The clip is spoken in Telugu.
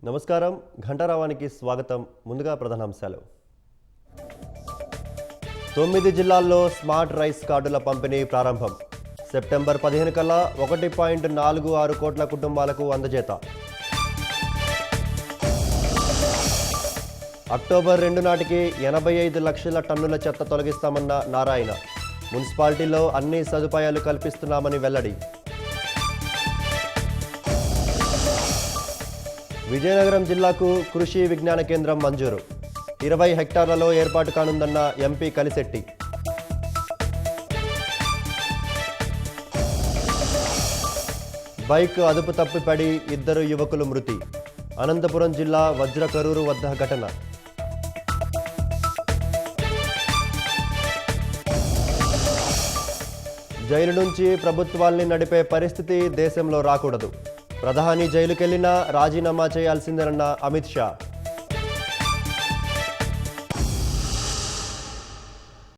నమస్కారం ఘంటారావానికి స్వాగతం. ముందుగా ప్రధానాంశాలు. 9 జిల్లాల్లో స్మార్ట్ రైస్ కార్డుల పంపిణీ ప్రారంభం. సెప్టెంబర్ 15 కల్లా 1.46 కోట్ల కుటుంబాలకు అందజేత. అక్టోబర్ 2 నాటికి 85 లక్షల టన్నుల చెత్త తొలగిస్తామన్న నారాయణ. మున్సిపాలిటీలో అన్ని సదుపాయాలు కల్పిస్తున్నామని వెల్లడి. విజయనగరం జిల్లాకు కృషి విజ్ఞాన కేంద్రం మంజూరు. 20 హెక్టార్లలో ఏర్పాటు కానుందన్న ఎంపీ కలిశెట్టి. బైక్ అదుపు తప్పిపడి 2 యువకులు మృతి. అనంతపురం జిల్లా వజ్రకరూరు వద్ద ఘటన. జైలు నుంచి ప్రభుత్వాల్ని నడిపే పరిస్థితి దేశంలో రాకూడదు. ప్రధాని జైలుకెళ్లినా రాజీనామా చేయాల్సిందేనన్న అమిత్ షా.